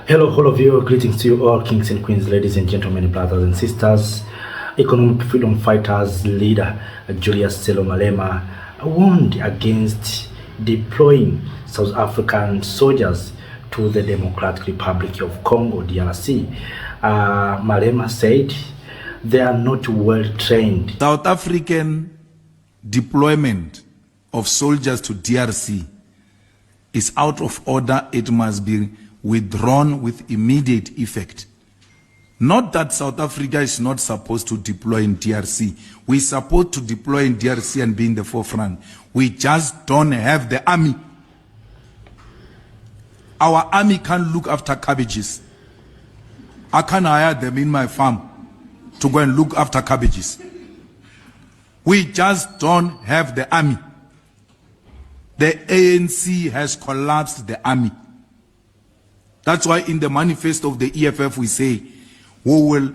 Hello, all of you. Greetings to you all, kings and queens, ladies and gentlemen, brothers and sisters. Economic freedom fighters leader Julius Selo Malema warned against deploying South African soldiers to the Democratic Republic of Congo, DRC. Malema said they are not well trained. South African deployment of soldiers to DRC is out of order. It must be withdrawn with immediate effect. Not that South Africa is not supposed to deploy in DRC. We're supposed to deploy in DRC and be in the forefront. We just don't have the army. Our army can't look after cabbages. I can't hire them in my farm to go and look after cabbages. We just don't have the army. The ANC has collapsed the army. That's why in the manifesto of the EFF we say we will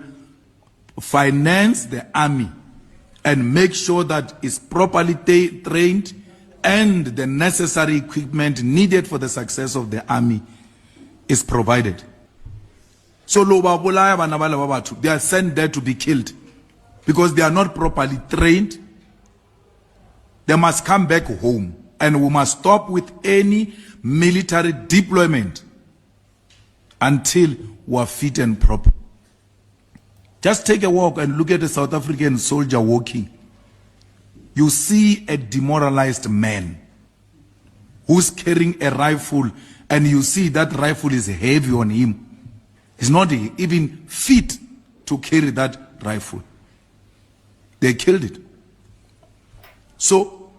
finance the army and make sure that it's properly trained and the necessary equipment needed for the success of the army is provided. So they are sent there to be killed because they are not properly trained. They must come back home, and we must stop with any military deployment until we are fit and proper. Just take a walk and look at a South African soldier walking. You see a demoralized man who's carrying a rifle, and you see that rifle is heavy on him. He's not even fit to carry that rifle. They killed it. So,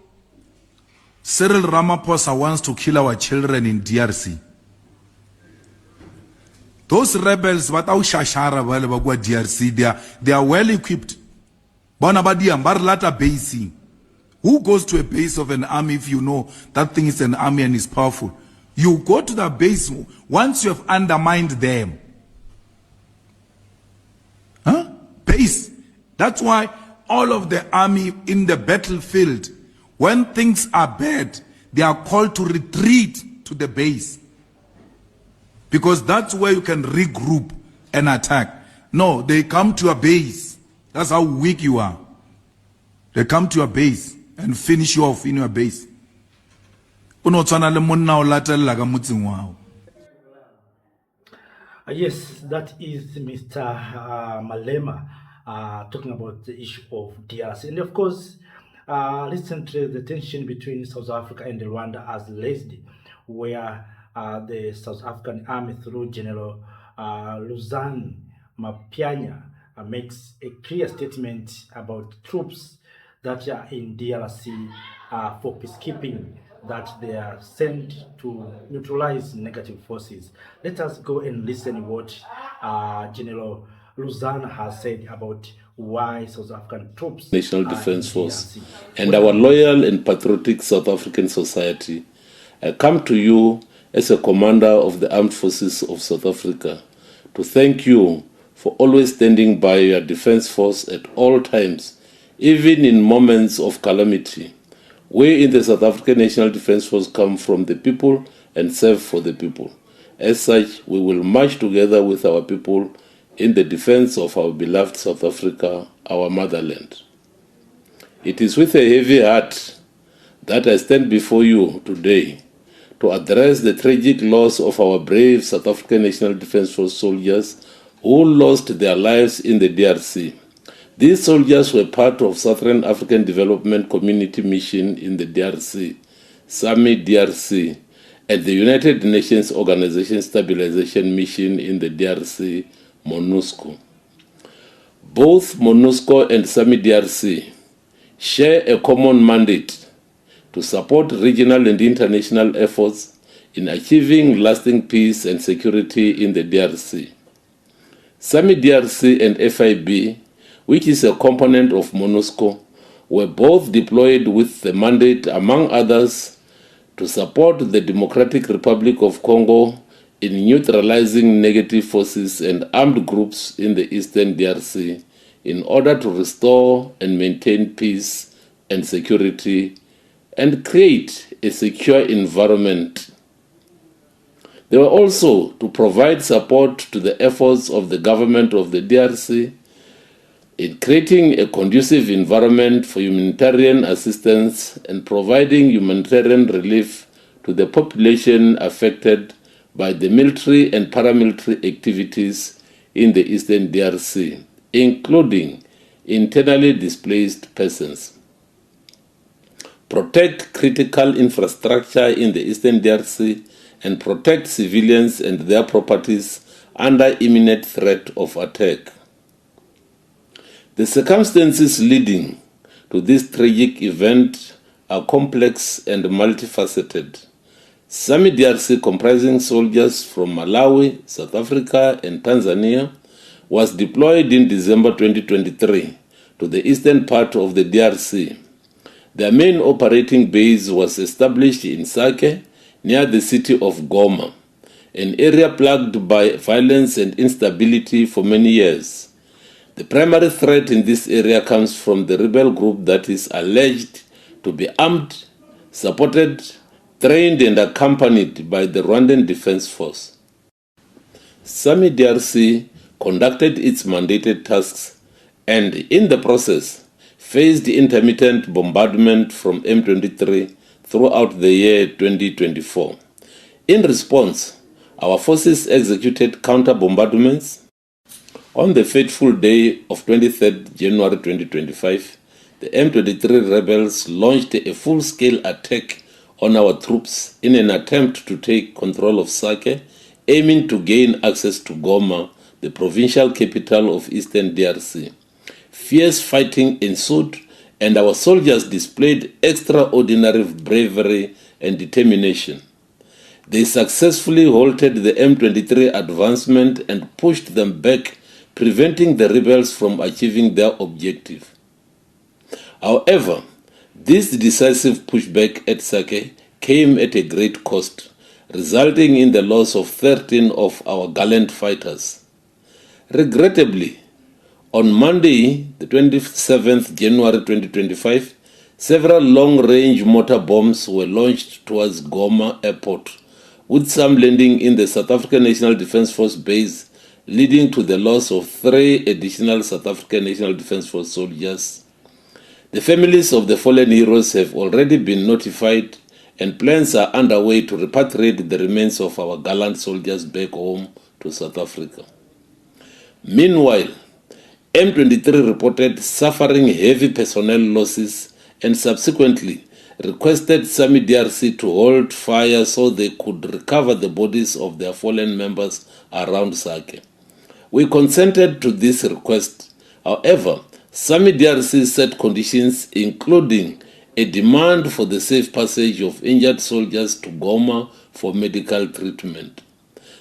Cyril Ramaphosa wants to kill our children in DRC. Those rebels, DRC, they are well equipped. Who goes to a base of an army if you know that thing is an army and is powerful? You go to the base once you have undermined them. Base. That's why all of the army in the battlefield, when things are bad, they are called to retreat to the base. Because that's where you can regroup and attack. No, they come to a base. That's how weak you are. They come to your base and finish you off in your base. Yes, that is Mr. Malema talking about the issue of DRC. And of course, recently the tension between South Africa and Rwanda has raised, where the South African army through General Luzan Mapianya makes a clear statement about troops that are in DRC for peacekeeping, that they are sent to neutralize negative forces. Let us go and listen what General Luzan has said about why South African troops National Defence Force and our loyal and patriotic South African society. I come to you as a commander of the Armed Forces of South Africa to thank you for always standing by your defense force at all times, even in moments of calamity. We in the South African National Defence Force come from the people and serve for the people. As such, we will march together with our people in the defense of our beloved South Africa, our motherland. It is with a heavy heart that I stand before you today to address the tragic loss of our brave South African National Defence Force soldiers who lost their lives in the DRC. These soldiers were part of Southern African Development Community Mission in the DRC, SAMI DRC, and the United Nations Organization Stabilization Mission in the DRC, MONUSCO. Both MONUSCO and SAMI DRC share a common mandate to support regional and international efforts in achieving lasting peace and security in the DRC. SAMI DRC and FIB, which is a component of MONUSCO, were both deployed with the mandate, among others, to support the Democratic Republic of Congo in neutralizing negative forces and armed groups in the eastern DRC in order to restore and maintain peace and security and create a secure environment. They were also to provide support to the efforts of the government of the DRC in creating a conducive environment for humanitarian assistance and providing humanitarian relief to the population affected by the military and paramilitary activities in the eastern DRC, including internally displaced persons. Protect critical infrastructure in the eastern DRC and protect civilians and their properties under imminent threat of attack. The circumstances leading to this tragic event are complex and multifaceted. SAMI DRC, comprising soldiers from Malawi, South Africa, and Tanzania, was deployed in December 2023 to the eastern part of the DRC. Their main operating base was established in Sake, near the city of Goma, an area plagued by violence and instability for many years. The primary threat in this area comes from the rebel group that is alleged to be armed, supported, trained, and accompanied by the Rwandan Defense Force. SAMI DRC conducted its mandated tasks and, in the process, faced intermittent bombardment from M23 throughout the year 2024. In response, our forces executed counter-bombardments. On the fateful day of 23rd January 2025, the M23 rebels launched a full-scale attack on our troops in an attempt to take control of Sake, aiming to gain access to Goma, the provincial capital of eastern DRC. Fierce fighting ensued, and our soldiers displayed extraordinary bravery and determination. They successfully halted the M23 advancement and pushed them back, preventing the rebels from achieving their objective. However, this decisive pushback at Sake came at a great cost, resulting in the loss of 13 of our gallant fighters. Regrettably, on Monday, the 27th January 2025, several long-range mortar bombs were launched towards Goma Airport, with some landing in the South African National Defence Force base, leading to the loss of 3 additional South African National Defence Force soldiers. The families of the fallen heroes have already been notified, and plans are underway to repatriate the remains of our gallant soldiers back home to South Africa. Meanwhile, M23 reported suffering heavy personnel losses and subsequently requested SAMI DRC to hold fire so they could recover the bodies of their fallen members around Sake. We consented to this request. However, SAMI DRC set conditions, including a demand for the safe passage of injured soldiers to Goma for medical treatment.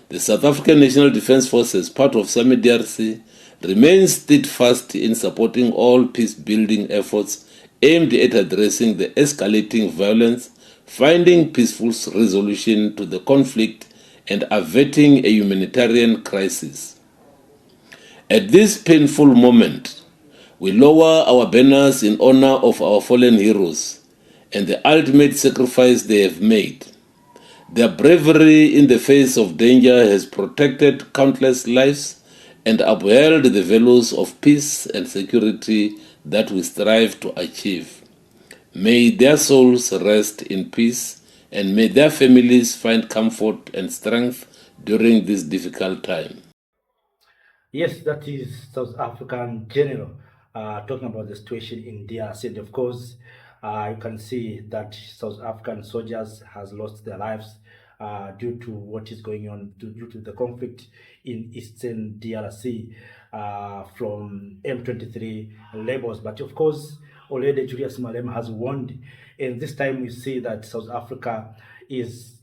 The South African National Defence Force, as part of SAMI DRC, remains steadfast in supporting all peace-building efforts aimed at addressing the escalating violence, finding peaceful resolution to the conflict, and averting a humanitarian crisis. At this painful moment, we lower our banners in honor of our fallen heroes and the ultimate sacrifice they have made. Their bravery in the face of danger has protected countless lives and upheld the values of peace and security that we strive to achieve. May their souls rest in peace, and may their families find comfort and strength during this difficult time. Yes, that is South African general talking about the situation in DRC. And of course, you can see that South African soldiers has lost their lives due to what is going on, due to the conflict in eastern DRC from M23 labels. But of course, already Julius Malema has warned, and this time we see that South Africa is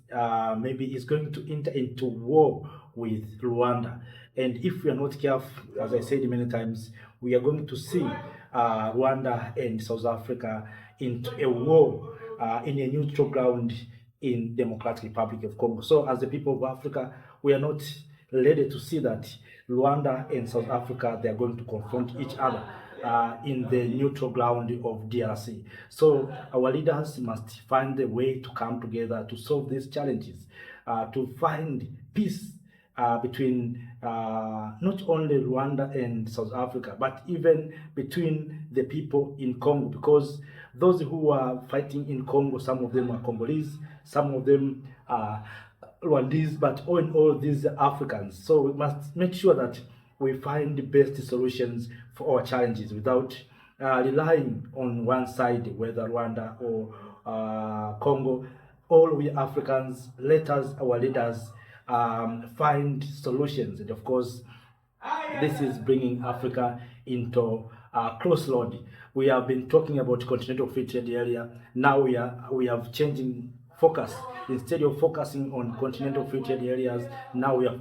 maybe is going to enter into war with Rwanda. And if we are not careful, as I said many times, we are going to see Rwanda and South Africa into a war in a neutral ground in Democratic Republic of Congo. So as the people of Africa, we are not ready to see that Rwanda and South Africa, they are going to confront each other in the neutral ground of DRC. So our leaders must find a way to come together to solve these challenges. to find peace between not only Rwanda and South Africa, but even between the people in Congo, because those who are fighting in Congo, some of them are Congolese, some of them are Rwandese, but all in all, these are Africans. So we must make sure that we find the best solutions for our challenges without relying on one side, whether Rwanda or Congo. All we Africans, let us, our leaders, find solutions. And of course, this is bringing Africa into a crossroad. We have been talking about continental free trade area. Now we have changing focus. Instead of focusing on continental free trade areas, now we are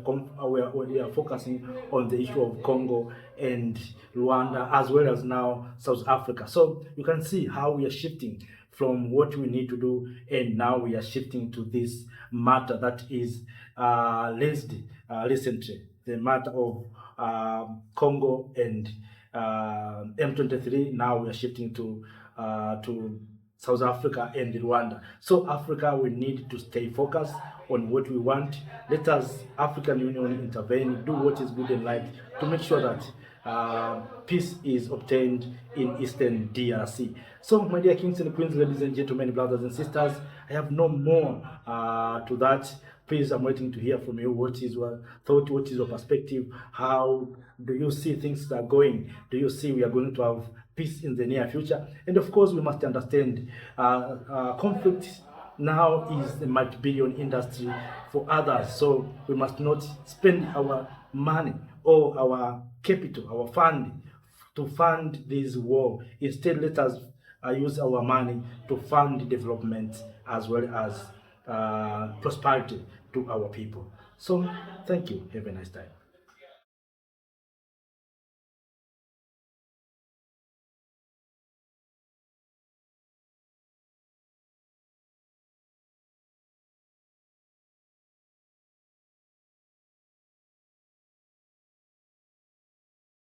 focusing on the issue of Congo and Rwanda, as well as now South Africa. So you can see how we are shifting from what we need to do, and now we are shifting to this matter that is raised recently, the matter of Congo and M23. Now we are shifting to South Africa and Rwanda. So Africa, we need to stay focused on what we want. Let us, African Union, intervene, do what is good and right to make sure that peace is obtained in Eastern DRC. So, my dear kings and queens, ladies and gentlemen, brothers and sisters, I have no more to that. Please, I'm waiting to hear from you. What is your thought? What is your perspective? How do you see things are going? Do you see we are going to have peace in the near future? And of course, we must understand conflict now is a multi-billion industry for others. So we must not spend our money or our capital, our fund, to fund this war. Instead, let us use our money to fund development as well as prosperity to our people. So, thank you. Have a nice time.